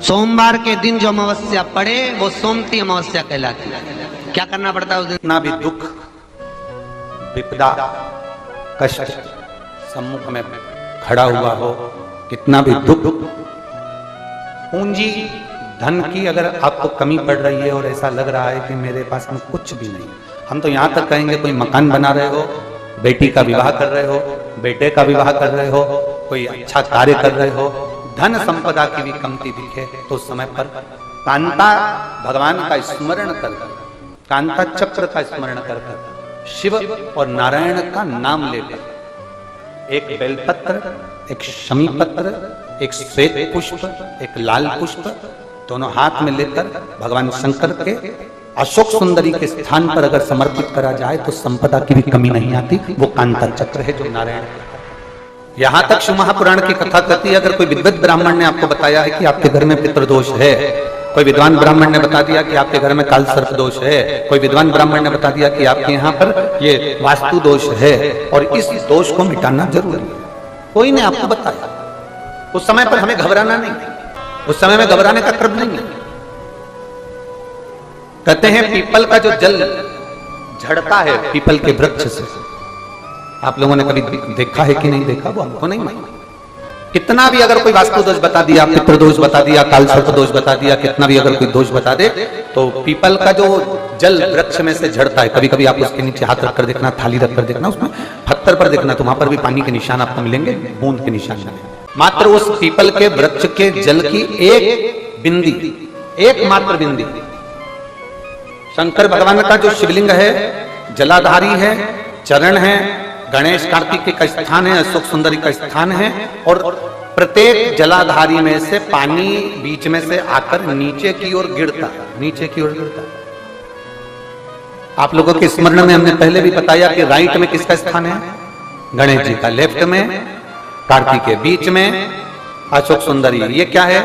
सोमवार के दिन जो अमावस्या पड़े वो सोमती अमावस्या कहलाती है। क्या करना पड़ता है उस दिन? कितना भी दुख विपदा कष्ट सम्मुख में खड़ा हुआ हो, कितना भी दुख, पूंजी धन की अगर आपको कमी पड़ रही है और ऐसा लग रहा है कि मेरे पास में कुछ भी नहीं, हम तो यहाँ तक कहेंगे कोई मकान बना रहे हो, बेटी का विवाह कर रहे हो, बेटे का विवाह कर रहे हो, कोई अच्छा कार्य कर रहे हो, धन संपदा की भी कमती दिखे तो उस समय पर कांता भगवान का स्मरण कर, कांता चक्र का स्मरण कर, शिव और नारायण का नाम लेकर एक बेलपत्र, एक शमी पत्र, एक श्वेत पुष्प, एक लाल पुष्प दोनों हाथ में लेकर भगवान शंकर के अशोक सुंदरी के स्थान पर अगर समर्पित करा जाए तो संपदा की भी कमी नहीं आती। वो कांता चक्र है जो नारायण। यहां तक शिव महापुराण की कथा कहती है, अगर कोई विद्वत ब्राह्मण ने आपको बताया है कि आपके घर में पितृदोष है, कोई विद्वान ब्राह्मण ने बता दिया कि आपके घर में काल सर्प दोष है, कोई विद्वान ब्राह्मण ने बता दिया कि आपके यहाँ पर ये वास्तु दोष है और इस दोष को मिटाना जरूरी है, कोई ने आपको बताया, उस समय पर हमें घबराना नहीं, उस समय में घबराने का क्रम नहीं है। कहते हैं पीपल का जो जल झड़ता है पीपल के वृक्ष से, आप लोगों ने कभी देखा है कि नहीं देखा, वो हमको नहीं मालूम। कितना भी अगर कोई वास्तु दोष बता दिया, पितृदोष बता दिया, काल सर्प दोष बता दिया, कितना भी अगर कोई दोष बता दे, तो पीपल का जो जल वृक्ष में से झड़ता है, कभी कभी आप उसके नीचे हाथ रखकर देखना, थाली रखकर देखना, उसमें पत्थर पर देखना, तो वहां पर भी पानी के निशान आपको मिलेंगे, बूंद के निशान मिलेंगे। मात्र उस पीपल के वृक्ष के जल की एक बिंदी, एकमात्र बिंदी, शंकर भगवान का जो शिवलिंग है जलाधारी है, चरण है, गणेश कार्तिक का स्थान है, अशोक सुंदरी का स्थान है, और प्रत्येक जलाधारी में से पानी बीच में से आकर नीचे की ओर गिरता, नीचे की ओर गिरता। आप लोगों के स्मरण में हमने पहले भी बताया कि राइट में किसका स्थान है? गणेश जी का, लेफ्ट में कार्तिक के, बीच में अशोक सुंदरी। ये क्या है?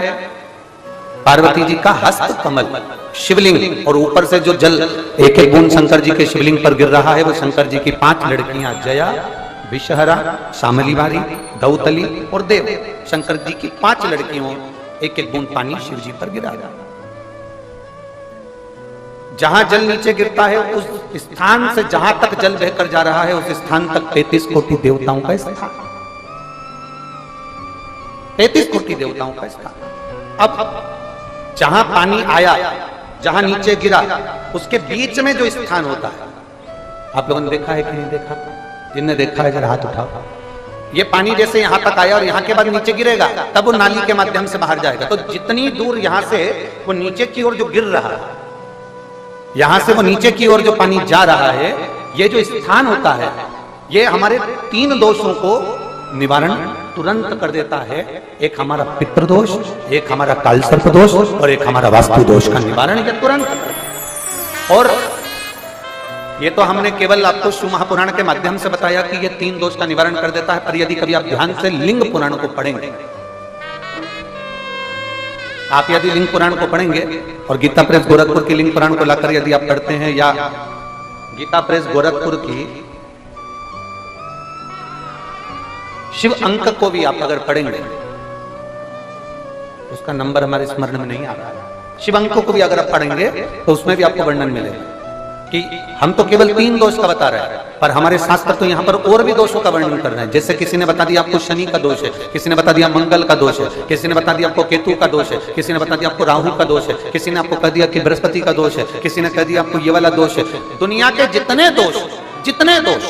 पार्वती जी का हस्त कमल शिवलिंग, और ऊपर से जो जल एक एक बूंद शंकर जी के शिवलिंग पर गिर रहा है वो शंकर जी की 5 लड़कियां जया, विषहरा, शामलीवारी, दौतली और देव, शंकर जी की 5 लड़कियों एक एक बूंद पानी शिव जी पर गिरा। जहां जल नीचे गिरता है उस स्थान से जहां तक जल बहकर जा रहा है उस स्थान तक 33 कोटि देवताओं का स्थान, 33 कोटि देवताओं का स्थान। अब जहां पानी आया, जहां नीचे गिरा, उसके बीच में जो स्थान होता है, आप लोगों ने देखा है कि नहीं देखा? जिनने देखा है जरा हाथ उठाओ। ये पानी जैसे यहां तक आया और यहां के बाद नीचे गिरेगा, तब वो नाली के माध्यम से बाहर जाएगा। तो जितनी दूर यहां से वो नीचे की ओर जो गिर रहा है, यहां से वो नीचे की ओर जो पानी जा रहा है, ये जो स्थान होता है, ये हमारे 3 दोषों को निवारण तुरंत कर देता है। एक हमारा पितृदोष, एक हमारा काल सर्प दोष और एक हमारा वास्तु दोष का निवारण ये तुरंत। और ये तो हमने केवल आपको शिव महापुराण के माध्यम से बताया कि ये 3 दोष का निवारण कर देता है, पर यदि कभी आप ध्यान से लिंग पुराण को पढ़ेंगे, आप यदि लिंग पुराण को पढ़ेंगे और गीता प्रेस गोरखपुर की लिंग पुराण को लाकर यदि आप पढ़ते हैं, या गीता प्रेस गोरखपुर की शिव अंक को भी आप अगर पढ़ेंगे, उसका नंबर हमारे स्मरण में नहीं आ रहा है, शिव अंक को भी अगर आप पढ़ेंगे तो उसमें भी आपको वर्णन मिलेगा कि हम तो केवल 3 दोष का बता रहे हैं, पर हमारे शास्त्र तो यहाँ पर और भी दोषों का वर्णन कर रहे हैं। जैसे किसी ने बता दिया आपको शनि का दोष है, किसी ने बता दिया मंगल का दोष है, किसी ने बता दिया आपको केतु का दोष है, किसी ने बता दिया आपको राहु का दोष है, किसी ने आपको कह दिया कि बृहस्पति का दोष है, किसी ने कह दिया आपको ये वाला दोष है। दुनिया के जितने दोष,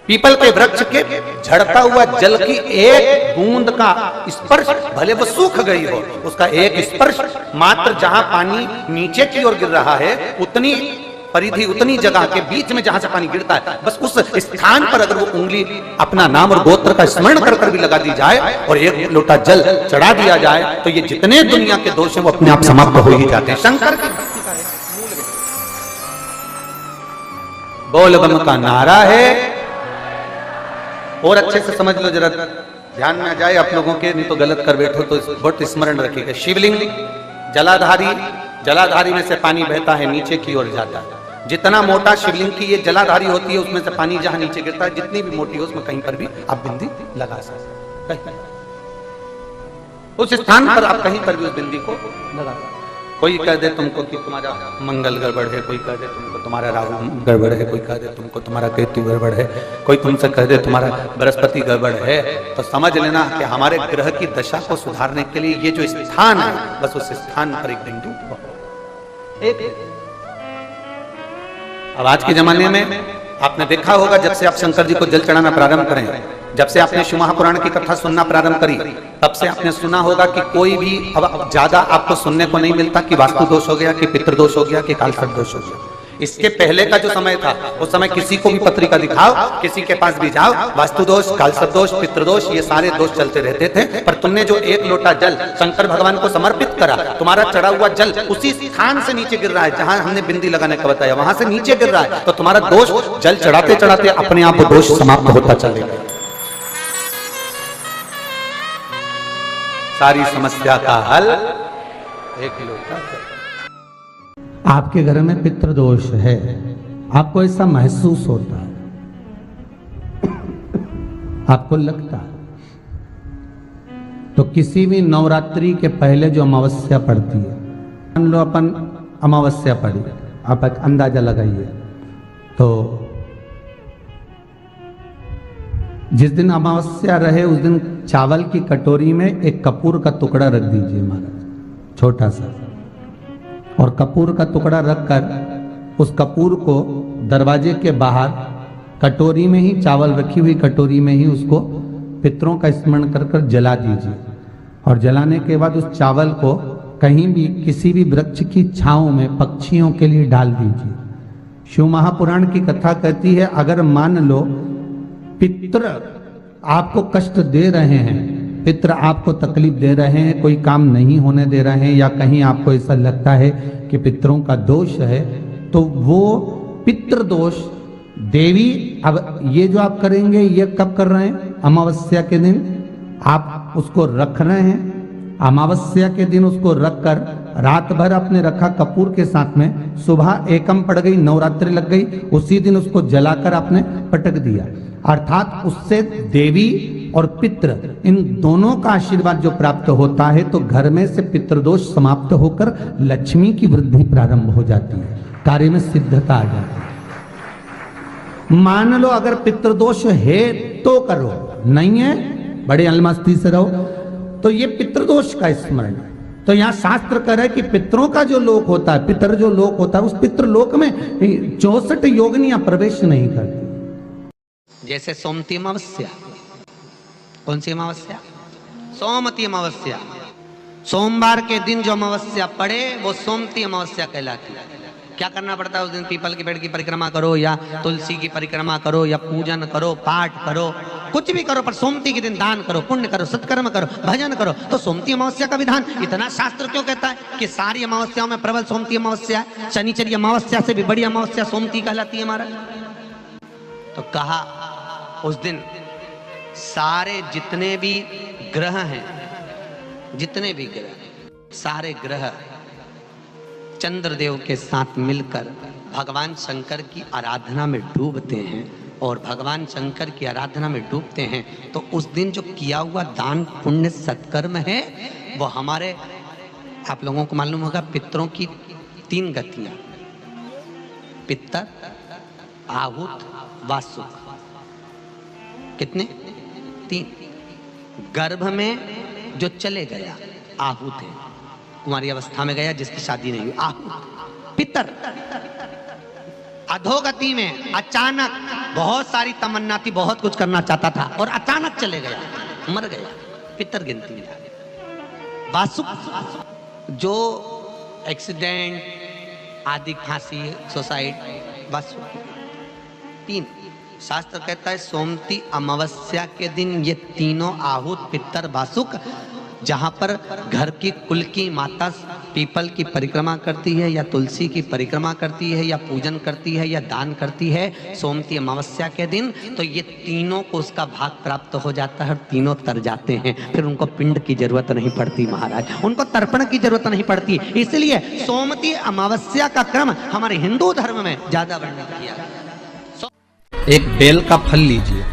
पीपल के वृक्ष के झड़ता हुआ जल की एक बूंद का स्पर्श, भले वो सूख गई हो, उसका एक स्पर्श मात्र जहां पानी नीचे की ओर गिर रहा है, उतनी परिधि, उतनी जगह के बीच में जहां से पानी गिरता है, बस उस स्थान पर अगर वो उंगली अपना नाम और गोत्र का स्मरण कर कर भी लगा दी जाए और एक लोटा जल चढ़ा दिया जाए, तो ये जितने दुनिया के दोष हैं वो अपने आप समाप्त हो ही जाते हैं। शंकर की भक्ति का बोल बम का नारा है। और अच्छे से समझ लो, जरा ध्यान में आ जाए आप लोगों के, नहीं तो गलत कर बैठो तो बहुत स्मरण रखिएगा। शिवलिंग जलाधारी, जलाधारी में से पानी बहता है, नीचे की ओर जाता है। जितना मोटा शिवलिंग की ये जलाधारी होती है, उसमें से पानी जहां नीचे गिरता है, जितनी भी मोटी हो उसमें कहीं पर भी आप बिंदी लगा सकते हैं। उस स्थान पर आप कहीं पर भी उस बिंदी को लगा दो। कोई कह दे तुमको कि तुम्हारा मंगल गड़बड़ है, कोई कह दे तुमको तुम्हारा राहु गड़बड़ है, कोई कह दे तुमको तुम्हारा केतु गड़बड़ है, कोई तुमसे कह दे तुम्हारा बृहस्पति गड़बड़ है, तो समझ लेना कि हमारे ग्रह की दशा को सुधारने के लिए ये जो स्थान है, बस उस स्थान पर एक बिंदु एक। अब आज के जमाने में आपने देखा होगा, जब से आप शंकर जी को जल चढ़ाना प्रारंभ करें, जब से आपने शिव महापुराण की कथा सुनना प्रारंभ करी, तब से आपने सुना होगा कि कोई भी अब ज्यादा आपको सुनने को नहीं मिलता कि वास्तु दोष हो गया, कि पितृदोष हो गया, कि कालसर्प दोष हो गया। इसके पहले का जो समय था, उस समय किसी को भी पत्रिका दिखाओ, किसी के पास भी जाओ, वास्तु दोष, कालसर्प दोष, पितृदोष, ये सारे दोष चलते रहते थे। पर तुमने जो एक लोटा जल शंकर भगवान को समर्पित करा, तुम्हारा चढ़ा हुआ जल उसी स्थान से नीचे गिर रहा है जहां हमने बिंदी लगाने का बताया, वहां से नीचे गिर रहा है, तो तुम्हारा दोष जल चढ़ाते चढ़ाते अपने आप वो दोष समाप्त होता चलेगा। सारी समस्या का हल एक लोटा। आपके घर में पितृदोष है, आपको ऐसा महसूस होता है, आपको लगता है, तो किसी भी नवरात्रि के पहले जो अमावस्या पड़ती है, मान लो अपन अमावस्या पड़ी, आप एक अंदाजा लगाइए, तो जिस दिन अमावस्या रहे उस दिन चावल की कटोरी में एक कपूर का टुकड़ा रख दीजिए महाराज, छोटा सा, और कपूर का टुकड़ा रखकर उस कपूर को दरवाजे के बाहर कटोरी में ही, चावल रखी हुई कटोरी में ही उसको पितरों का स्मरण कर कर जला दीजिए। और जलाने के बाद उस चावल को कहीं भी किसी भी वृक्ष की छांव में पक्षियों के लिए डाल दीजिए। शिव महापुराण की कथा कहती है, अगर मान लो पितृ आपको कष्ट दे रहे हैं, पितृ आपको तकलीफ दे रहे हैं, कोई काम नहीं होने दे रहे हैं, या कहीं आपको ऐसा लगता है कि पितरों का दोष है, तो वो पितृदोष देवी, अब ये जो आप करेंगे ये कब कर रहे हैं? अमावस्या के दिन आप उसको रख रहे हैं, अमावस्या के दिन उसको रखकर रात भर आपने रखा कपूर के साथ में, सुबह एकम पड़ गई, नवरात्रि लग गई, उसी दिन उसको जलाकर आपने पटक दिया। अर्थात उससे देवी और पितृ इन दोनों का आशीर्वाद जो प्राप्त होता है, तो घर में से पितृदोष समाप्त होकर लक्ष्मी की वृद्धि प्रारंभ हो जाती है, कार्य में सिद्धता आ जाती है। मान लो अगर पितृदोष है तो करो, नहीं है बड़े अलमस्ती से रहो, तो ये पितृदोष का स्मरण। तो यहाँ शास्त्र कह रहा है कि पितरों का जो लोक होता है, पितर जो लोक होता है, उस पितृलोक में 64 योगिनियां प्रवेश नहीं करती। जैसे सोमती अमावस्या, कौन सी अमावस्या? सोमती अमावस्या। सोमवार के दिन जो अमावस्या पड़े वो सोमती अमावस्या कहलाती है। क्या करना पड़ता है उस दिन? पीपल के पेड़ की परिक्रमा करो, या तुलसी की परिक्रमा करो, या पूजन करो, पाठ करो, कुछ भी करो, पर सोमती के दिन दान करो, पुण्य करो, सत्कर्म करो, भजन करो। तो सोमती अमावस्या का विधान इतना शास्त्र क्यों कहता है कि सारी अमावस्याओं में प्रबल सोमती अमावस्या है? शनिचरी अमावस्या से भी बड़ी अमावस्या सोमती कहलाती है महाराज। तो कहा उस दिन सारे जितने भी ग्रह हैं, जितने भी ग्रह, सारे ग्रह चंद्रदेव के साथ मिलकर भगवान शंकर की आराधना में डूबते हैं, और भगवान शंकर की आराधना में डूबते हैं तो उस दिन जो किया हुआ दान पुण्य सत्कर्म है वो हमारे, आप लोगों को मालूम होगा, पितरों की 3 गतियां, पितर, आहुत, वासुक। कितने? 3। गर्भ में जो चले गया आहुत है, कुमारी अवस्था में गया जिसकी शादी नहीं हुई, आहुत। पितर अधोगति में अचानक बहुत सारी तमन्ना थी, बहुत कुछ करना चाहता था और अचानक चले गया, मर गया, पितर गिनती में आ गया। वासुक जो एक्सीडेंट आदि, खांसी, सुसाइड, वासुक। 3 शास्त्र कहता है सोमती अमावस्या के दिन ये तीनों आहुत, पितर, वासुक, जहां पर घर की कुल की माता पीपल की परिक्रमा करती है, या तुलसी की परिक्रमा करती है, या पूजन करती है, या दान करती है सोमती अमावस्या के दिन, तो ये तीनों को उसका भाग प्राप्त हो जाता है और तीनों तर जाते हैं। फिर उनको पिंड की जरूरत नहीं पड़ती महाराज, उनको तर्पण की जरूरत नहीं पड़ती। इसलिए सोमती अमावस्या का क्रम हमारे हिंदू धर्म में ज्यादा वर्णित किया गया। एक बेल का फल लीजिए,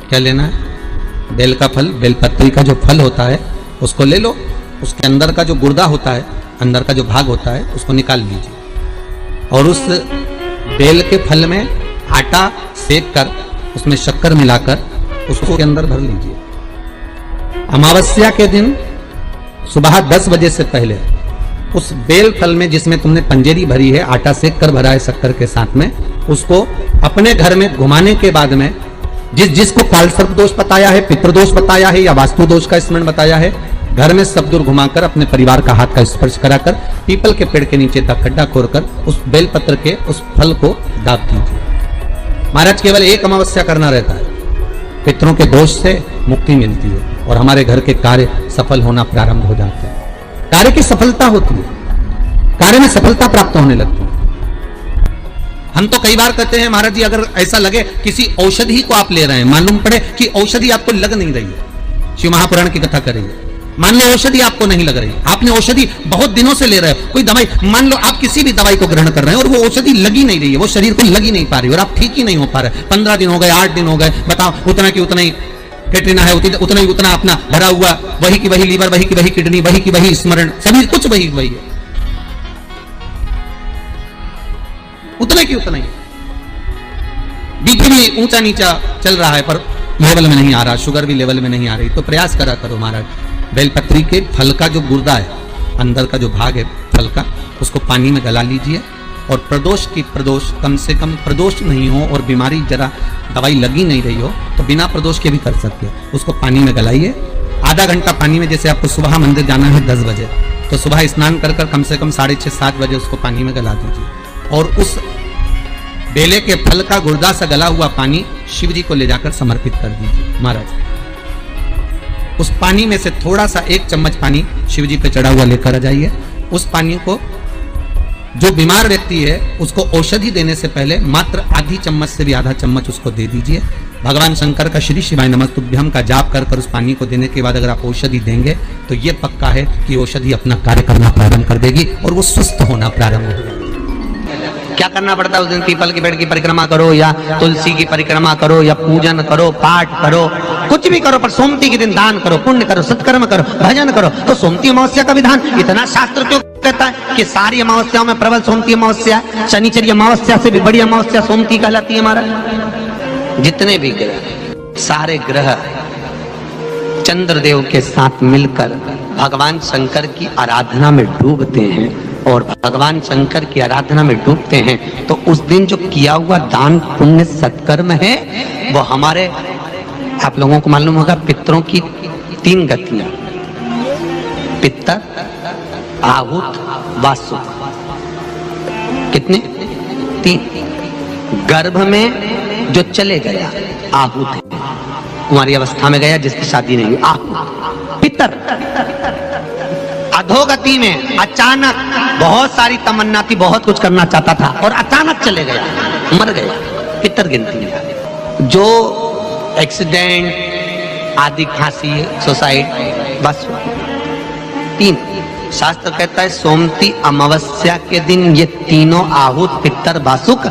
क्या लेना है? बेल का फल, बेलपत्री का जो फल होता है उसको ले लो, उसके अंदर का जो गुर्दा होता है, अंदर का जो भाग होता है, उसको निकाल लीजिए और उस बेल के फल में आटा सेक कर उसमें शक्कर मिलाकर उसको के अंदर भर लीजिए। अमावस्या के दिन सुबह 10 बजे से पहले उस बेल फल में जिसमें तुमने पंजेरी भरी है, आटा सेक कर भरा है शक्कर के साथ में, उसको अपने घर में घुमाने के बाद में जिसको कालसर्प दोष बताया है, पितृदोष बताया है या वास्तु दोष का स्मरण बताया है, घर में सब दूर घुमाकर अपने परिवार का हाथ का स्पर्श कराकर पीपल के पेड़ के नीचे तक खड्डा खोदकर उस बेलपत्र के उस फल को दाब दीजिए। महाराज केवल एक अमावस्या करना रहता है, पितरों के दोष से मुक्ति मिलती है और हमारे घर के कार्य सफल होना प्रारंभ हो जाते हैं। कार्य की सफलता होती है, कार्य में सफलता प्राप्त होने लगती है। हम तो कई बार कहते हैं महाराज जी, अगर ऐसा लगे किसी औषधि को आप ले रहे हैं, मालूम पड़े कि औषधि आपको लग नहीं रही है, शिव महापुराण की कथा करेंगे, मान लो औषधि आपको नहीं लग रही, आपने औषधि बहुत दिनों से ले रहे हो, कोई दवाई, मान लो आप किसी भी दवाई को ग्रहण कर रहे हैं और वो औषधि लगी नहीं रही है, वो शरीर को लगी नहीं पा रही और आप ठीक ही नहीं हो पा रहे, 15 दिन हो गए, 8 दिन हो गए, बताओ, उतना की उतना ही कैटरीना है, उतना ही उतना अपना भरा हुआ, वही की वही लीवर, वही की वही किडनी, वही की वही स्मरण, सभी कुछ वही वही है, उतने की उतना ही। बीपी भी ऊंचा नीचा चल रहा है पर लेवल में नहीं आ रहा, शुगर भी लेवल में नहीं आ रही, तो प्रयास करा करो महाराज, बेलपत्री के फल का जो गुर्दा है, अंदर का जो भाग है फल का, उसको पानी में गला लीजिए और प्रदोष कम से कम प्रदोष नहीं हो और बीमारी जरा दवाई लगी नहीं रही हो तो बिना प्रदोष के भी कर सकते हो, उसको पानी में गलाइए, आधा घंटा पानी में, जैसे आपको सुबह मंदिर जाना है 10 बजे, तो सुबह स्नान कर कम से कम 6:30-7 बजे उसको पानी में गला दीजिए और उस बेले के फल का गुर्दा से गला हुआ पानी शिव जी को ले जाकर समर्पित कर दीजिए। महाराज उस पानी में से थोड़ा सा 1 चम्मच पानी शिव जी पे चढ़ा हुआ लेकर आ जाइए। उस पानी को जो बीमार व्यक्ति है उसको औषधि देने से पहले मात्र आधी चम्मच से भी आधा चम्मच उसको दे दीजिए। भगवान शंकर का श्री शिवाय नमस्तुभ्यम का जाप कर उस पानी को देने के बाद अगर आप औषधि देंगे तो ये पक्का है कि औषधि अपना कार्य करना प्रारंभ कर देगी और वो स्वस्थ होना प्रारंभ हो जाएगी। क्या करना पड़ता है उस दिन? पीपल के पेड़ की परिक्रमा करो या तुलसी की परिक्रमा करो या पूजन करो, पाठ करो, कुछ भी करो, पर सोमती के दिन दान करो, पुण्य करो, सत्कर्म करो, भजन करो। तो सोमती अमावस्या का विधान इतना शास्त्र क्यों कहता है कि सारी अमावस्याओं में प्रबल सोमती अमावस्या, शनिचरी अमावस्या से भी बड़ी अमावस्या सोमती कहलाती है। हमारा जितने भी ग्रह, सारे ग्रह चंद्रदेव के साथ मिलकर भगवान शंकर की आराधना में डूबते हैं और भगवान शंकर की आराधना में डूबते हैं तो उस दिन जो किया हुआ दान पुण्य सत्कर्म है वो हमारे, आप लोगों को मालूम होगा, पितरों की 3 गतियां, पितर, आहुत, वासुक, कितने? 3। गर्भ में जो चले गया आहुत है, कुंवारी अवस्था में गया जिसकी शादी नहीं हुई, आहुत। पितर अधोगति में अचानक बहुत सारी तमन्ना थी, बहुत कुछ करना चाहता था और अचानक चले गया, मर गया, पितर गिनती है। जो एक्सीडेंट आदि, खांसी, सुसाइड, बस 3। शास्त्र कहता है सोमती अमावस्या के दिन ये तीनों आहुत, पितर, वासुक,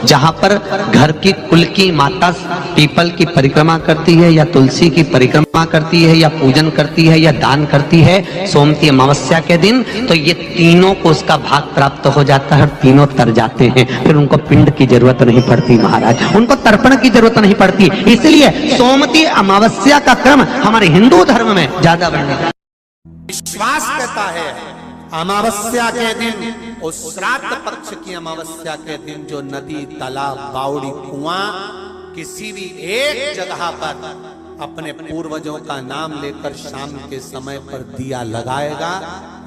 जहां पर घर की कुल की माता पीपल की परिक्रमा करती है या तुलसी की परिक्रमा करती है या पूजन करती है या दान करती है सोमती अमावस्या के दिन, तो ये तीनों को उसका भाग प्राप्त हो जाता है और तीनों तर जाते हैं। फिर उनको पिंड की जरूरत नहीं पड़ती महाराज, उनको तर्पण की जरूरत नहीं पड़ती। इसलिए सोमती अमावस्या का क्रम हमारे हिंदू धर्म में ज्यादा बढ़ विश्वास कहता है अमावस्या के दिन और श्राद्ध पक्ष की अमावस्या के दिन जो नदी, तालाब, बावड़ी, कुआं किसी भी एक जगह पर अपने पूर्वजों का नाम लेकर शाम के समय पर दिया लगाएगा,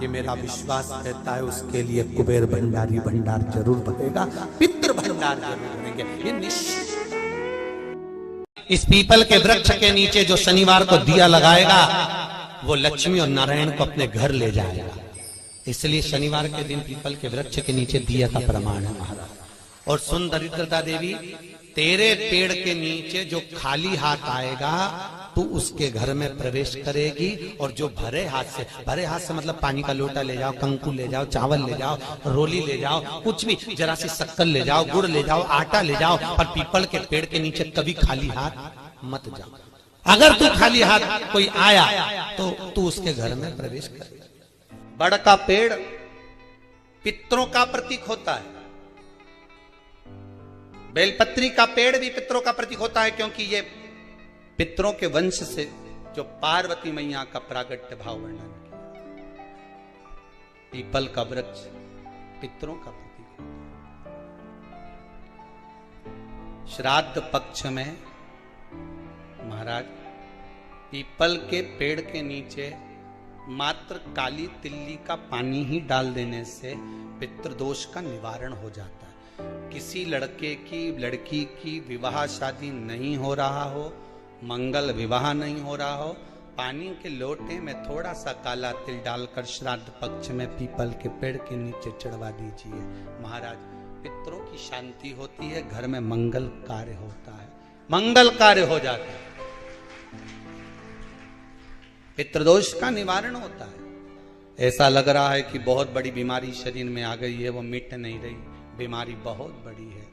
ये मेरा विश्वास कहता है उसके लिए कुबेर भंडारी भंडार जरूर बनेगा, पितृ भंडार जरूर बनेंगे, ये निश्चित। इस पीपल के वृक्ष के नीचे जो शनिवार को दिया लगाएगा वो लक्ष्मी और नारायण को अपने घर ले जाएगा। इसलिए शनिवार के दिन पीपल के वृक्ष के नीचे दिया का प्रमाण है महाराज। और सुन दरिद्रता देवी, तेरे पेड़ के नीचे जो खाली हाथ आएगा तू उसके घर में प्रवेश करेगी और जो भरे हाथ से मतलब पानी का लोटा ले जाओ, कंकु ले जाओ, चावल ले जाओ, रोली ले जाओ, कुछ भी, जरा सी शक्कर ले जाओ, गुड़ ले जाओ, आटा ले जाओ, और पीपल के पेड़ के नीचे कभी खाली हाथ मत जाओ। अगर तू खाली हाथ कोई आया तो तू उसके घर में प्रवेश कर। बड़ का पेड़ पितरों का प्रतीक होता है, बेलपत्री का पेड़ भी पितरों का प्रतीक होता है, क्योंकि ये पितरों के वंश से जो पार्वती मैया का प्रागट्य भाव वर्णन किया। पीपल का वृक्ष पितरों का प्रतीक होता है। श्राद्ध पक्ष में महाराज पीपल के पेड़ के नीचे मात्र काली तिल्ली का पानी ही डाल देने से पितृदोष का निवारण हो जाता है। किसी लड़के की लड़की की विवाह शादी नहीं हो रहा हो, मंगल विवाह नहीं हो रहा हो, पानी के लोटे में थोड़ा सा काला तिल डालकर श्राद्ध पक्ष में पीपल के पेड़ के नीचे चढ़वा दीजिए। महाराज पितरों की शांति होती है, घर में मंगल कार्य होता है, मंगल कार्य हो जाता है, पितृदोष का निवारण होता है। ऐसा लग रहा है कि बहुत बड़ी बीमारी शरीर में आ गई है, वो मिट नहीं रही, बीमारी बहुत बड़ी है,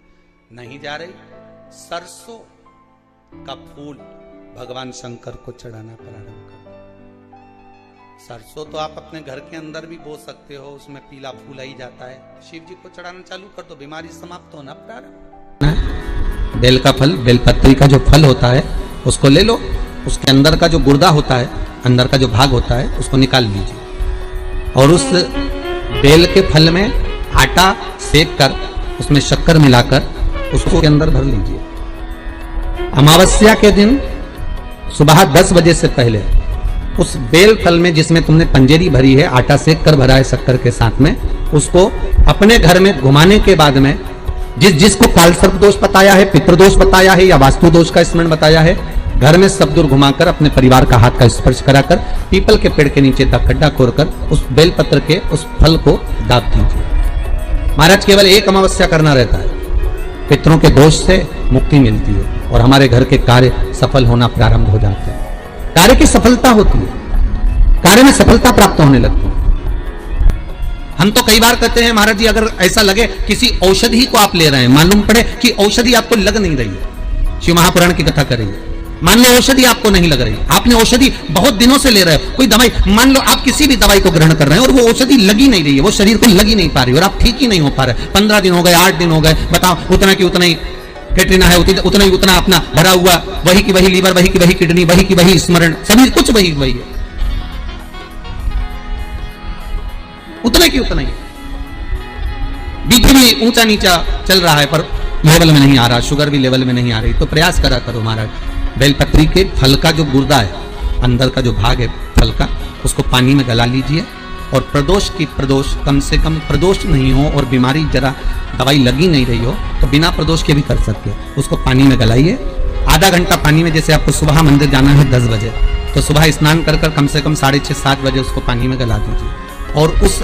नहीं जा रही। सरसों का फूल भगवान शंकर को चढ़ाना प्रारंभ कर। सरसों तो आप अपने घर के अंदर भी बो सकते हो, उसमें पीला फूल आ ही जाता है, शिव जी को चढ़ाना चालू कर दो, बीमारी समाप्त होना प्रारंभ। बेल का फल, बेलपत्री का जो फल होता है उसको ले लो, उसके अंदर का जो गुर्दा होता है, अंदर का जो भाग होता है उसको निकाल लीजिए और उस बेल के फल में आटा सेक कर उसमें शक्कर मिलाकर उसको के अंदर भर लीजिए। अमावस्या के दिन सुबह 10 बजे से पहले उस बेल फल में जिसमें तुमने पंजेरी भरी है, आटा सेक कर भरा है शक्कर के साथ में, उसको अपने घर में घुमाने के बाद में जिसको कालसर्प दोष बताया है, पितृदोष बताया है या वास्तु दोष का स्मरण बताया है, घर में सब दूर घुमाकर अपने परिवार का हाथ का स्पर्श कराकर पीपल के पेड़ के नीचे तक गड्ढा खोदकर उस बेलपत्र के उस फल को दाब दीजिए। महाराज केवल एक अमावस्या करना रहता है, पितरों के दोष से मुक्ति मिलती है और हमारे घर के कार्य सफल होना प्रारंभ हो जाते हैं। कार्य की सफलता होती है, कार्य में सफलता प्राप्त होने लगती है। हम तो कई बार कहते हैं महाराज जी, अगर ऐसा लगे किसी औषधि को आप ले रहे हैं, मालूम पड़े कि औषधि आपको लग नहीं रही है, शिव महापुराण की कथा करेंगे, मान लो औषधि आपको नहीं लग रही, आपने औषधि बहुत दिनों से ले रहे हो, कोई दवाई, मान लो आप किसी भी दवाई को ग्रहण कर रहे हैं और वो औषधि लगी नहीं रही है, वो शरीर को लगी नहीं पा रही और आप ठीक ही नहीं हो पा रहे, 15 दिन हो गए, 8 दिन हो गए, बताओ, उतना की उतना ही कैटरीना है, उतना ही उतना अपना भरा हुआ, वही की वही लीवर, वही की वही किडनी, वही की वही स्मरण, सभी कुछ वही वही है, उतना की उतना ही। बीपी भी ऊंचा नीचा चल रहा है पर लेवल में नहीं आ रहा, शुगर भी लेवल में नहीं आ रही, तो प्रयास करा करो महाराज, बेलपत्री के फल का जो गुर्दा है, अंदर का जो भाग है फल का, उसको पानी में गला लीजिए और प्रदोष कम से कम प्रदोष नहीं हो और बीमारी जरा दवाई लगी नहीं रही हो तो बिना प्रदोष के भी कर सकते हो, उसको पानी में गलाइए। आधा घंटा पानी में, जैसे आपको सुबह मंदिर जाना है 10 बजे, तो सुबह स्नान कर कम से कम 6:30-7 बजे उसको पानी में गला दीजिए और उस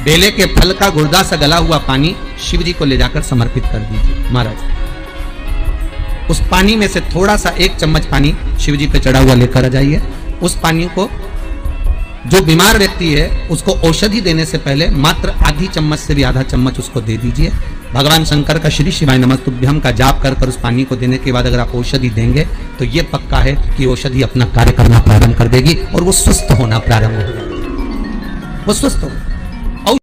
बेले के फल का गुर्दा से गला हुआ पानी शिव जी को ले जाकर समर्पित कर दीजिए। महाराज उस पानी में से थोड़ा सा 1 चम्मच पानी शिव जी पे चढ़ा हुआ लेकर आ जाइए। उस पानी को जो बीमार व्यक्ति है उसको औषधि देने से पहले मात्र आधी चम्मच से भी आधा चम्मच उसको दे दीजिए। भगवान शंकर का श्री शिवाय नमस्तुभ्यम का जाप कर उस पानी को देने के बाद अगर आप औषधि देंगे तो ये पक्का है कि औषधि अपना कार्य करना प्रारंभ कर देगी और वो स्वस्थ होना प्रारंभ हो जाएगी, वो स्वस्थ हो